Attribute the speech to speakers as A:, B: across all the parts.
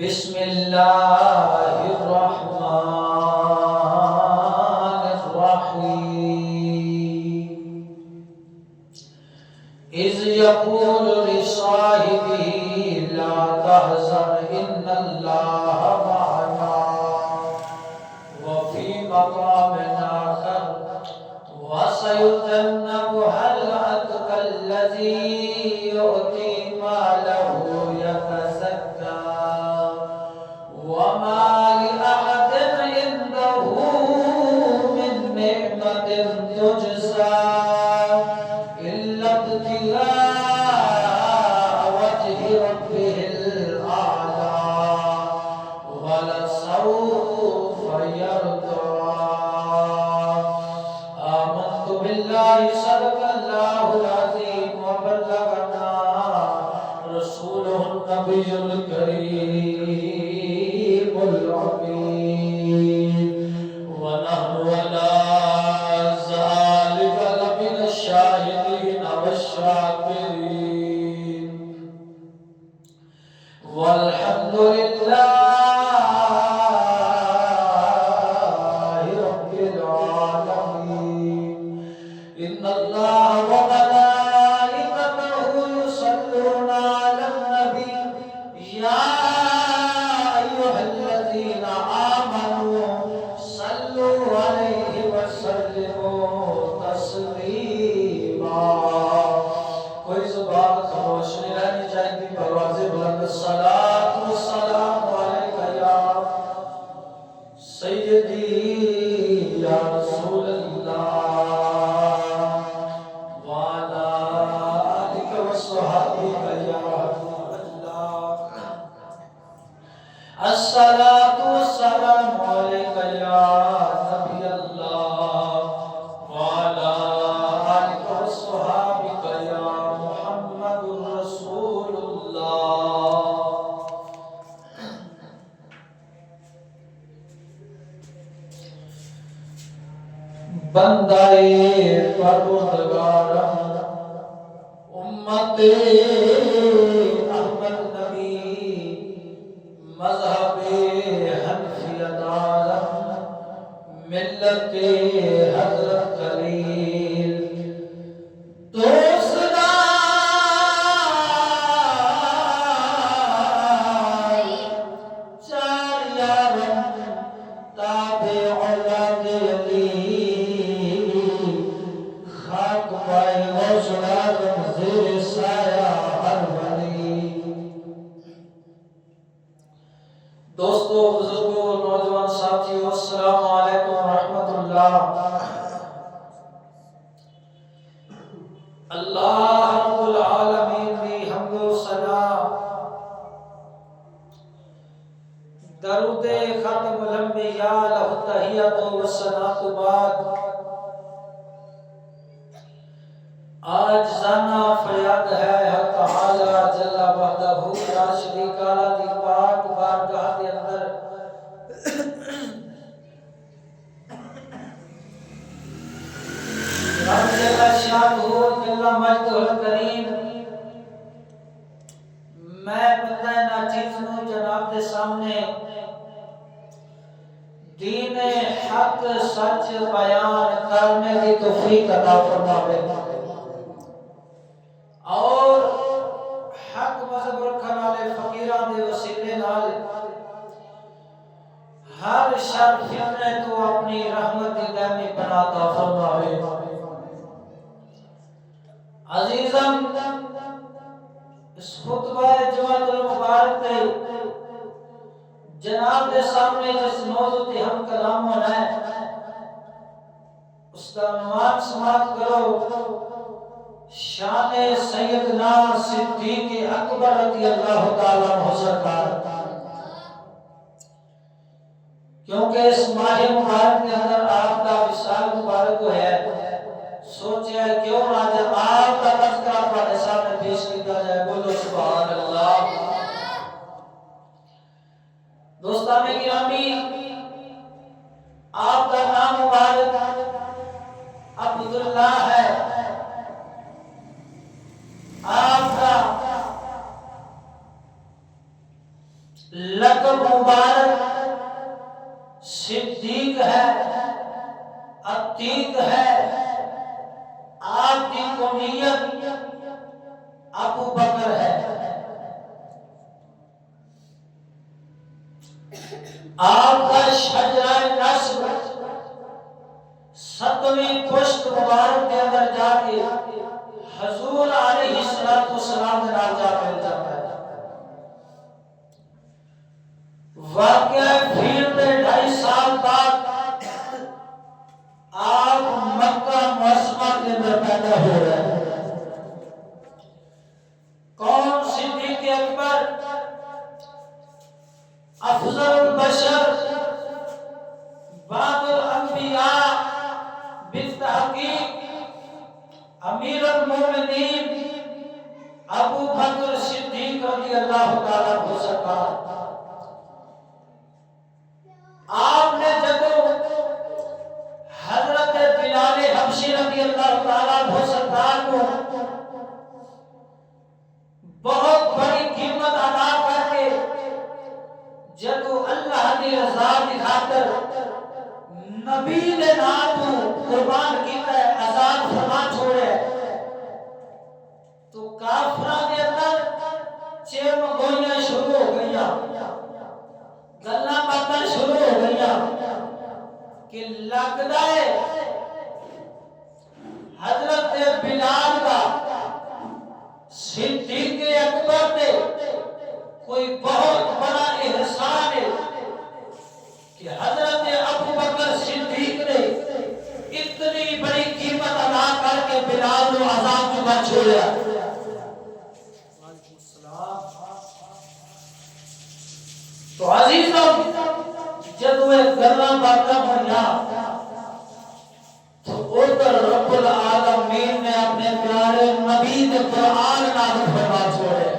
A: بسم اللہ الرحمن الرحیم اذ یقول لصاحبہ لا تحزن ان اللہ معنا وفی مقام آخر وسيجنبها الأتقى الذي يؤتي ماله يتزكى وما لأحد عنده من نعمة تجزى إلا ابتغاء وجه ربه الأعلى ولسوف يرضى آمنت بالله صدق الله العظيم وبلغنا رسوله النبي الكريم العظيم ونحن على ذلك لمن الشاهدين والشاكرين والحمد لله رب العالمين إن الله وملائكته يصلون على النبي يا أيها الذين آمنوا صلوا عليه وسلموا تسليما کوئی زبان خاموش نہیں رہنی چاہیے پرواز بلند الصلاۃ والسلام علیک یا سیدی یا رسول اللہ وعلی آلک وصحبہ یا حبیب اللہ الصلاۃ والسلام علیک یا نبی اللہ وعلی آلک وصحبہ یا محمد رسول اللہ بندائے پروردگارم امت احمد نبی مذہب حنفیت عالم ملت حضرت خلیل دوستو بزرگوں نوجوان ساتھیوں السلام علیکم ورحمۃ اللہ اللہ رب العالمین کی حمد و ثنا درود ختم الانبیاء لہ تحیۃ و ثناء بعد آج زانا فریاد ہے حق تعالی جل وحدہ لا شریک له دی پاک بارگاہ کے اندر رب جل شانہ جل مجدہ الکریم میں بندہ ناچیز نو جناب دے سامنے دین حق سچ بیان کرنے کی توفیق عطا فرماوے اور حق مذہب رکھن والے فقیراں دے وسیلے نال ہر شر فتنے تو اپنی رحمت دی دائمی پناہ عطا فرماوے عزیزم اس خطبہ جمعۃ المبارک تے جناب دے سامنے جس موضوع تے ہم کلام ہونا ہے اس کا عنوان سماعت کرو شان سیدنا صدیق اکبر رضی اللہ تعالیٰ عنہ سرکار کیونکہ اس ماہ مبارک کے اندر آپ کا وصال مبارک ہے سوچے کیوں آج آپ کا تذکرہ اپنے سامنے پیش کیا جائے بولو سبحان اللہ دوستان گرامی آپ کا نام مبارک عبداللہ ہے آپ کا آپ کا شجرہ نصب 7ویں پشت مبارک کے اندر جا کے حضور علیہ السلام کے نال جا مل جاتا ہے۔ واقعہ پھر 2.5 سال بعد آپ مکہ معظمہ کے اندر پیدا ہو رہے ہیں۔ کون صدیق اکبر افضل البشر بعد الانبیاء بالتحقیق امیر المومنین ابو بکر صدیق رضی اللہ تعالیٰ عنہ سرکار، آپ نے جب حضرت بلال حبشی رضی اللہ تعالیٰ عنہ سرکار کو بہت بڑی قیمت ادا کر کے جب اللہ کی رضا کی خاطر نبی نے نام قربان کیتا ہے، آزاد فرما چھوڑے، تو کافراں دے اندر چیم گوئیاں شروع ہو گئیاں، گلاں باتاں شروع ہو گئیاں کہ لگدا ہے حضرت بلال کا صدیق اکبر نے کوئی بہت بڑا احسان ہے کہ حضرت ابو بکر صدیق نے اتنی بڑی قیمت ادا کر کے بلال کو عذاب میں نہ چھوڑا۔ وعلیکم السلام۔ تو عزیزوں، جب وہ گلاں باتاں ہوئیاں تو ادھر رب العالمین نے اپنے پیارے نبی نے قرآن نازل فرما چھوڑے۔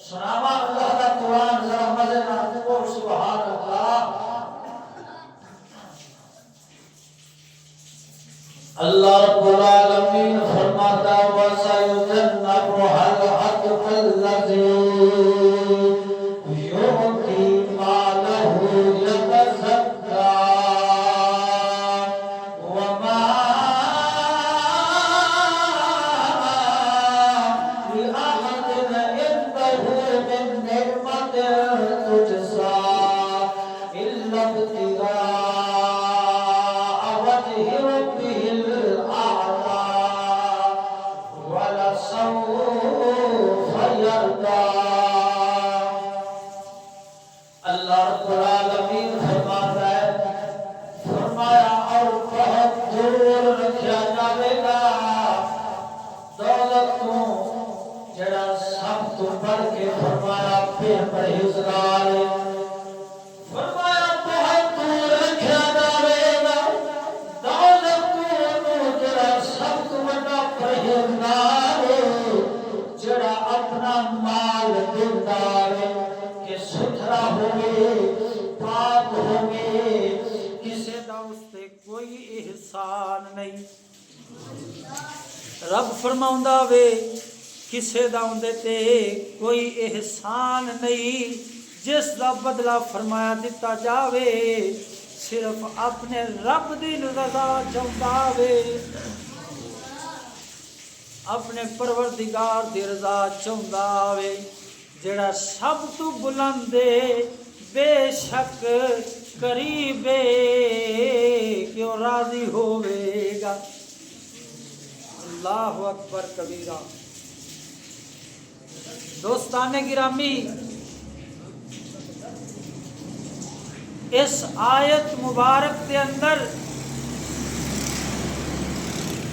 A: سناوا اللہ کا قرآن ذرا مزے نال پڑھو، سبحان اللہ۔ اللہ رب العالمین فرماتا وَسَيُجَنَّبُهَا الْأَتْقَى الَّذِي يُؤْتِي مَالَهُ يَتَزَكَّىٰ وَمَا لِأَحَدٍ عِندَهُ مِن نِّعْمَةٍ تُجْزَىٰ إِلَّا ابْتِغَاءَ وَجْهِ رَبِّهِ الْأَعْلَىٰ وَلَسَوْفَ يَرْضَىٰ۔ اللہ رب العالمین فرماتا ہے، فرمایا اور بہت دور رکھا جائے گا دولت کو جڑا سب تو بڑھ کے فرمایا بے پرہیزگار ہے، فرمایا بہت دور رکھا جائے گا دولت کو جڑا سب تو بڑا پرہیزگار ہے، جڑا اپنا مال دیتا ہے کہ ستھرا ہوئے پاک ہوئے، کسی دا اس تے کوئی احسان نہیں۔ رب فرماؤندا وے کسے دا اندے تے کوئی احسان نہیں، جس دا بدلہ فرمایا دیتا جاوے صرف اپنے رب دی رضا چاہتا وے، اپنے پروردگار دی رضا چاہتا وے، جڑا سب تو بلند بے شک قریب کیوں راضی ہوئے گا۔ اللہ اکبر کبیرہ۔ دوستان گرامی، اس آیت مبارک کے اندر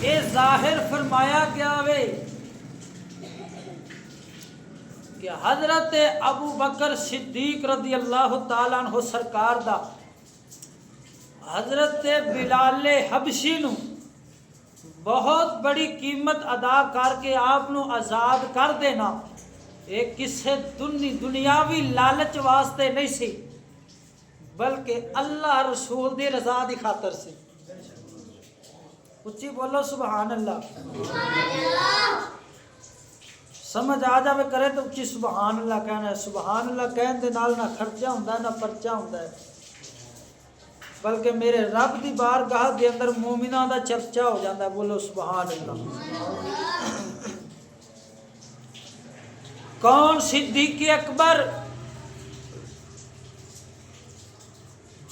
A: یہ ظاہر فرمایا گیا وے کہ حضرت ابو بکر صدیق رضی اللہ تعالیٰ عنہ سرکار دا حضرت بلال حبشی نو بہت بڑی قیمت ادا کر کے آپ نو آزاد کر دینا ایک کسے دنیاوی لالچ واسطے نہیں سی، بلکہ اللہ رسول دی رضا دی خاطر سے۔ اچھی بولو سبحان اللہ۔ سمجھ آ جاوے کرے تو اچھی سبحان اللہ کہنا ہے۔ سبحان اللہ کہن دے نال نہ خرچہ ہوندا ہے نہ پرچہ ہوندا ہے، بلکہ میرے رب دی بارگاہ دے اندر مومناں دا چرچا ہو جاتا ہے۔ بولو سبحان اللہ۔ کون صدیق اکبر؟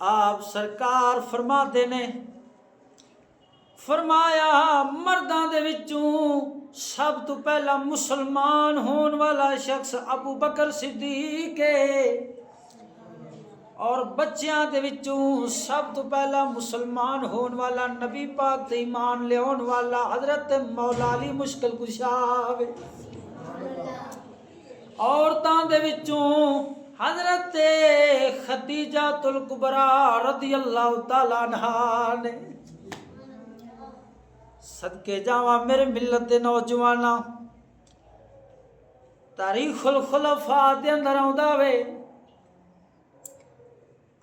B: آپ سرکار فرماتے نے فرمایا مرداں دے وچوں سب تو پہلا مسلمان ہون والا شخص ابو بکر صدیق ہے اور بچیاں دے وچوں سب تو پہلا مسلمان ہون والا نبی پاک تے ایمان لیاون والا حضرت مولا علی مشکل کشا ہے عورتاں دے وچوں حضرت خدیجہ الکبریٰ رضی اللہ تعالی عنہا نے صدقے جاواں میرے ملت دے نوجواناں تاریخ الخلفاء دے اندر آوندا وے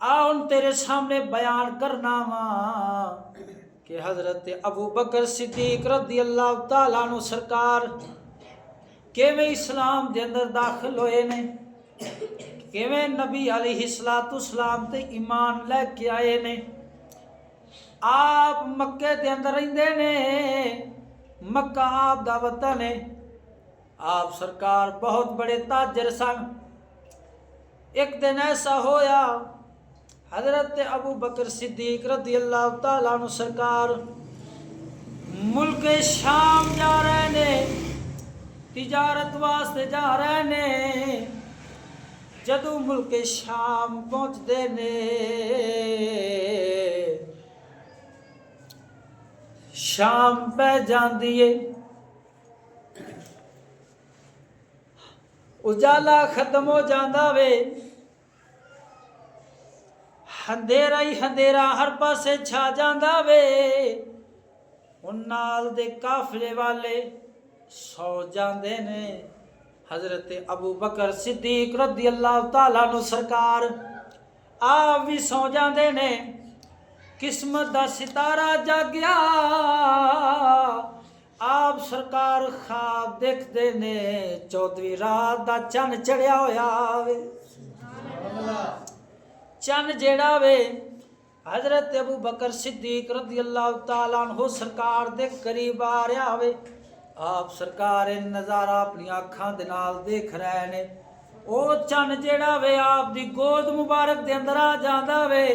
B: آن تیرے سامنے بیان کرنا وا کہ حضرت ابو بکر صدیق رضی اللہ تعالیٰ عنہ سرکار کیویں اسلام دے اندر داخل ہوئے نے کیویں نبی علیہ السلام تے ایمان لے کے آئے نے آپ مکے دے اندر رہندے نے مکہ آپ دا وطن ہے آپ سرکار بہت بڑے تاجر سن ایک دن ایسا ہویا حضرت ابو بکر صدیق رضی اللہ تعالیٰ عنہ سرکار ملک شام جا رہے نے تجارت واسطے جا رہے نے جدو ملک شام پہنچتے نے شام پہ جاندی ہے اجالا ختم ہو جاندا وے اندھیرا ہی اندھیرا ہر پاسے چھا جاندا وے ان نال دے قافلے والے سو جاندے نے حضرت ابو بکر صدیق رضی اللہ تعالیٰ عنہ سرکار آپ بھی سو جاندے نے قسمت دا ستارہ جاگیا آپ سرکار خواب دیکھتے نے 14ویں رات دا چن چڑھیا ہویا وے چن جیڑا وے حضرت ابو بکر صدیق رضی اللہ تعالیٰ عنہ سرکار دے قریب آ رہا وے آپ سرکار نظارہ اپنی آنکھاں دے نال دیکھ رہے نے او چن جیڑا وے آپ دی گود مبارک دے اندر آ جاندا وے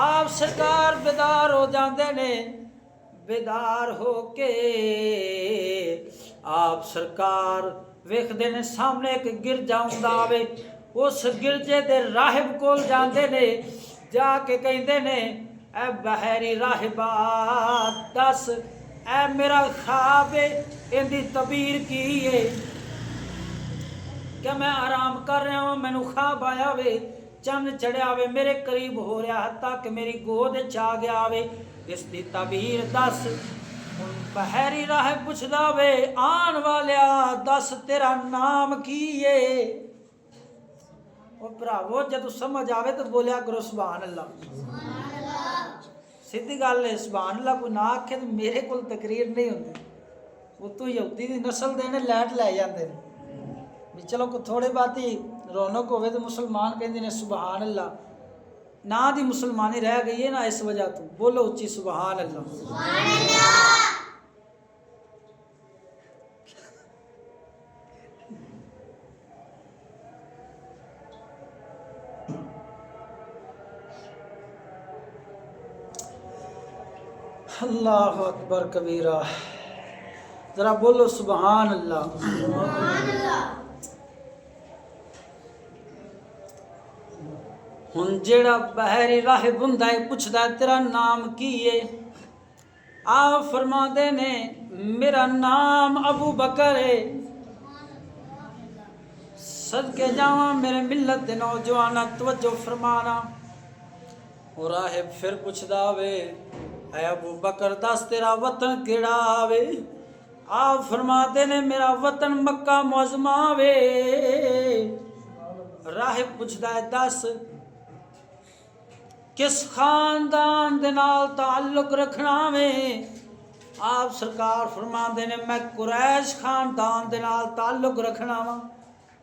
B: آپ سرکار بیدار ہو جاندے نے بیدار ہو کے آپ سرکار ویکھدے نے سامنے ایک گرجا ہوندا وے اس گرجے دے راہب کول جاندے نے جا کے کہندے نے اے بحری راہبا دس اے میرا خواب ہے ان دی تعبیر کی ہے کہ میں آرام کر رہا ہوں مینوں خواب آیا وے چند چڑھیا وے میرے قریب ہو رہا حتیٰ کہ میری گود چا گیا وے اس دی تعبیر دس بحری راہب پوچھدا وے آن والیا دس تیرا نام کی ہے او بھراوو جدوں سمجھ آوے تو بولیا کرو سبحان اللہ سیدھی گل ہے سبحان اللہ کو نہ آکھے تو میرے کول تقریر نہیں ہوندی وہ تو یہودی دی نسل دے نے لائٹ لے جاندے نے بھی چلو کو تھوڑے بات ہی رونق ہوئے تو مسلمان کہندے نے سبحان اللہ نہ دی مسلمانی رہ گئی ہے نا اس وجہ تو بولو اچھی سبحان اللہ سبحان اللہ اللہ اکبر کبیرہ ذرا بولو سبحان اللہ سبحان اللہ ہن جیڑا بحری راہب ہوندا ہے پوچھدا ہے تیرا نام کی ہے آپ فرماندے نے میرا نام ابو بکر ہے صدقے جاواں میرے ملت دے نوجوانا توجہ فرمانا اور راہب پھر پوچھدا وے اے ابو بکر دس تیرا وطن کیڑا وے آپ فرماتے نے میرا وطن مکہ معظمہ وے راہب پوچھدا ہے دس کس خاندان دے نال تعلق رکھنا وے آپ سرکار فرماندے نے میں قریش خاندان دے نال تعلق رکھنا وا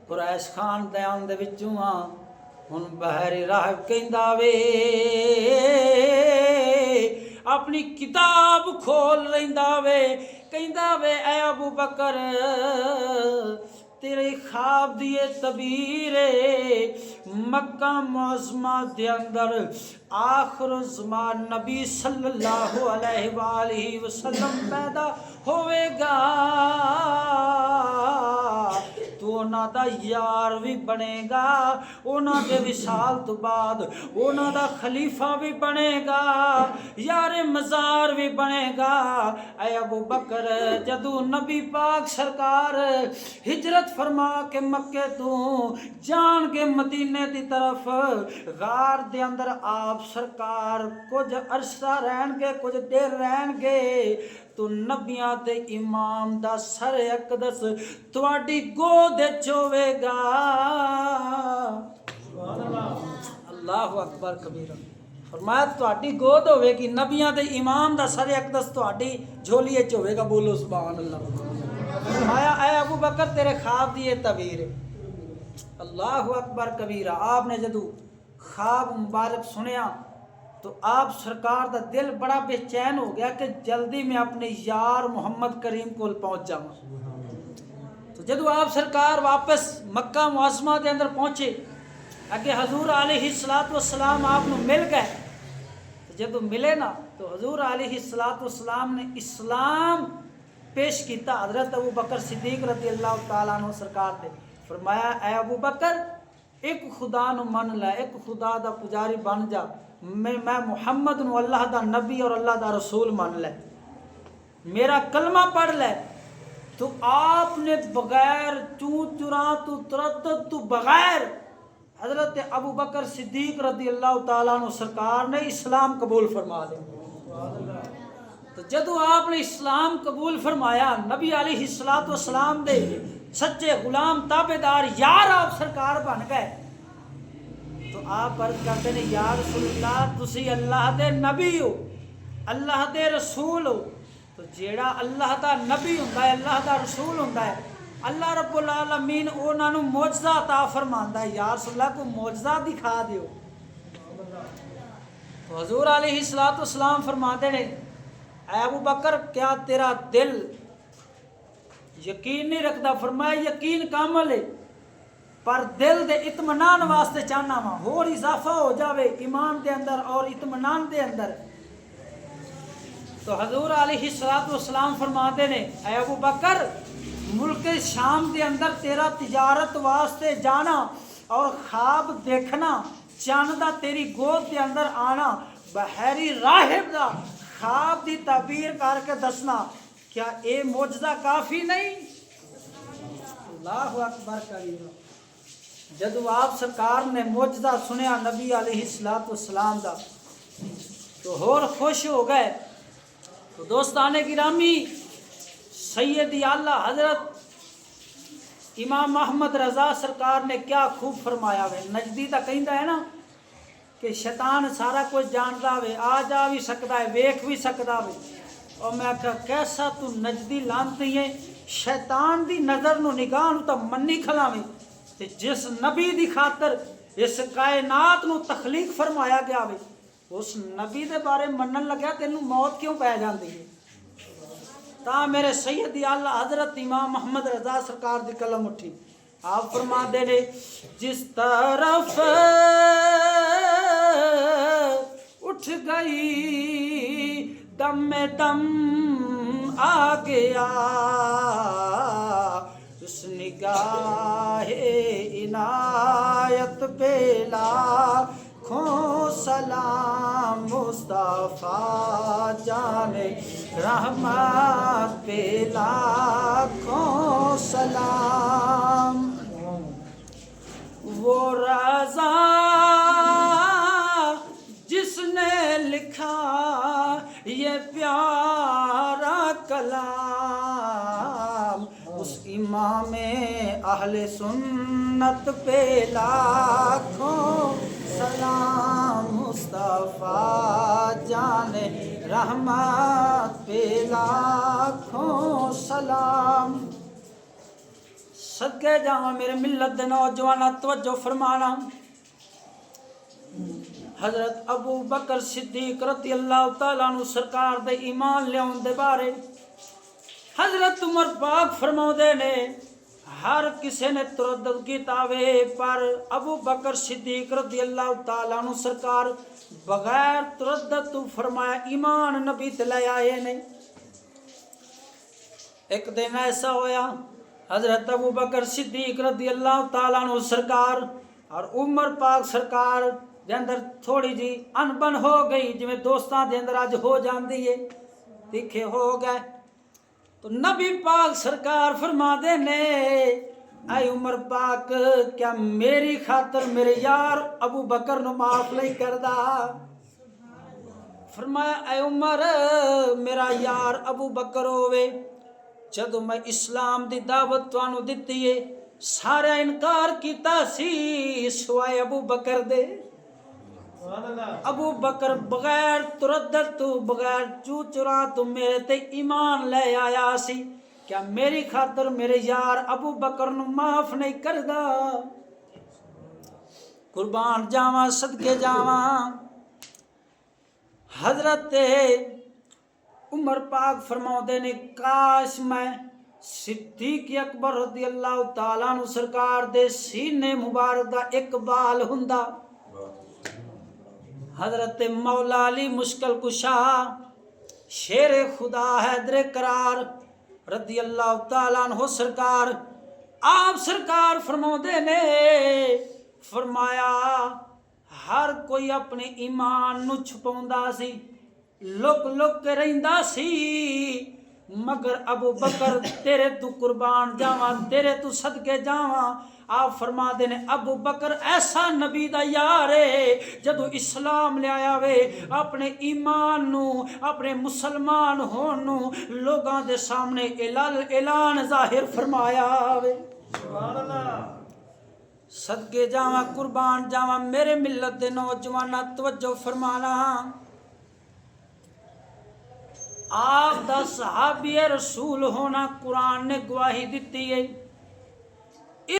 B: قریش خاندان دے وچوں ہاں ہن بحری راہب کہندا وے اپنی کتاب کھول رہندا وے کہندا وے اے ابو بکر تیرے خواب دیے تبیر مکہ معظمہ دے اندر آخر زمان نبی صلی اللہ علیہ وآلہ وسلم پیدا ہوئے گا تو انہاں دا یار بھی بنے گا انہاں دے وصال تو بعد انہاں دا خلیفہ بھی بنے گا یار مزار بھی بنے گا اے ابو بکر جدو نبی پاک سرکار ہجرت فرما کے مکے تو جان کے مدینے دی طرف غار دے اندر آپ سرکار کچھ عرصہ رہن گے کچھ دیر رہن گے تو نبیاں تے امام دا سر اقدس تواڈی گود وچ ہوے گا اللہ اکبر کبیرہ فرمایا تواڈی گود ہوے گی نبیاں تے امام دا سر اقدس تواڈی جھولی وچ ہوے گا بولو سبحان اللہ فرمایا اے ابو بکر تیرے خواب دی یہ تعبیر ہے اللہ اکبر کبیرہ آپ نے جدو خواب مبارک سنیا تو آپ سرکار دا دل بڑا بے چین ہو گیا کہ جلدی میں اپنے یار محمد کریم کو پہنچ جاؤں تو جدو آپ سرکار واپس مکہ معظمہ دے اندر پہنچے اگے حضور علیہ السلام آپ نو مل گئے جدو ملے نا تو حضور علیہ السلام نے اسلام پیش کیتا حضرت ابو بکر صدیق رضی اللہ تعالیٰ عنہ سرکار دے فرمایا اے ابو بکر ایک خدا نو من لے ایک خدا دا پجاری بن جا میں محمد نو اللہ دا نبی اور اللہ دا رسول مان لے میرا کلمہ پڑھ لے تو آپ نے بغیر چون چراں تو تردد تو بغیر حضرت ابو بکر صدیق رضی اللہ تعالیٰ عنہ سرکار نے اسلام قبول فرما لیا تو جدو آپ نے اسلام قبول فرمایا نبی علیہ السلام دے سچے غلام تابعدار یار آپ سرکار بن گئے تو آپ عرض کرتے ہیں یا رسول اللہ تسی اللہ دے نبی ہو اللہ دے رسول ہو تو جیڑا اللہ دا نبی ہوندا ہے اللہ دا رسول ہوندا ہے اللہ رب العالمین انہاں نوں معجزہ عطا فرماندا ہے یا رسول اللہ کو معجزہ دکھا دیو تو حضور علیہ السلام فرماتے ہیں اے ابو بکر کیا تیرا دل یقین نہیں رکھدا فرمایا یقین کامل ہے پر دل دے اطمینان واسطے چاہنا وا اور اضافہ ہو جاوے ایمان دے اندر اور اطمینان دے اندر تو حضور علیہ السلام فرماتے ہیں اے ابو بکر ملک شام دے اندر تیرا تجارت واسطے جانا اور خواب دیکھنا چاندہ تیری گود دے اندر آنا بحیری راہب دا خواب دی تعبیر کر کے دسنا کیا اے معجزہ کافی نہیں اللہ اکبر کبیرہ جدو آپ سرکار نے معجزہ سنیا نبی علیہ السلام دا تو اور خوش ہو گئے تو دوستان گرامی سیدی اعلیٰ حضرت امام محمد رضا سرکار نے کیا خوب فرمایا ہے نجدی تا کہندا ہے نا کہ شیطان سارا کچھ جاندا ہے آ جا بھی سکتا ہے ویکھ بھی سکتا ہے اور میں کہا کیسا تو نجدی لانتی ہے شیطان دی نظر نو نگاہ نو تا منی کھلاویں تے جس نبی دی خاطر اس کائنات نو تخلیق فرمایا گیا ہے اس نبی دے بارے منن لگیا تینوں موت کیوں پہ جاندی ہے تا میرے سیدی اعلیٰ حضرت امام محمد رضا سرکار دی قلم اٹھی آپ فرما دے نے جس طرف اٹھ گئی دم میں دم آ گیا اس نگاہ عنایت پہ لاکھوں سلام مصطفیٰ جانے رحمت پہ لاکھوں سلام وہ رضا جس نے لکھا یہ پیارا کلام اس امام اہل سنت پہ لاکھوں سلام مصطفیٰ جانے رحمت پہ لاکھوں سلام صدقے جاواں میرے ملت دے نوجوانا توجہ فرمانا حضرت ابو بکر صدیق رضی اللہ تعالیٰ عنہ سرکار دے ایمان لیاؤں دے بارے حضرت عمر پاک فرماؤ دے نے ہر کسی نے تردد کیتا وے پر ابو بکر صدیق رضی اللہ تعالیٰ عنہ سرکار بغیر تردد تو فرمایا ایمان نبی تے لے آئے نہیں۔ ایک دن ایسا ہویا حضرت ابو بکر صدیق رضی اللہ تعالیٰ عنہ سرکار اور عمر پاک سرکار دے اندر تھوڑی جی انبن ہو گئی جویں دوستاں دے اندر اج ہو جاندی ہے، تیکھے ہو گئے تو نبی پاک سرکار فرما دے نے اے عمر پاک کیا میری خاطر میرے یار ابو بکر نو معاف نہیں کردا؟ فرمایا اے عمر میرا یار ابو بکر ہوئے جدو میں اسلام دی دعوت توانو دتی ہے سارا انکار کیتا سی سوائے ابو بکر دے۔ ابو بکر بغیر تردد تو بغیر چو چرا تو میرے تے ایمان لے آیا سی، کیا میری خاطر میرے یار ابو بکر نو معاف نہیں کردا؟ قربان جاواں صدقے جاواں حضرت عمر پاک فرماؤندے نے کاش میں صدیق اکبر رضی اللہ تعالیٰ عنہ سرکار دے سینے مبارک دا ایک بال ہوندا۔ حضرت مولا علی مشکل کشا شیر خدا حیدر قرار رضی اللہ تعالیٰ عنہ سرکار آپ سرکار فرماؤندے نے فرمایا ہر کوئی اپنے ایمان نو چھپاوندا سی لک لک کے رہندا سی مگر ابو بکر تیرے تو قربان جاواں تیرے تو صدقے جاواں آپ فرما دے نے ابو بکر ایسا نبی دا یار ہے جدو اسلام لے آیا وے اپنے ایمان نو اپنے مسلمان ہون نو لوگاں دے سامنے اعلان ظاہر فرمایا وے۔ سبحان اللہ صدقے جاواں قربان جاواں میرے ملت دے نوجواناں توجہ فرمانا آپ دا صحابی رسول ہونا قرآن نے گواہی دیتی ہے۔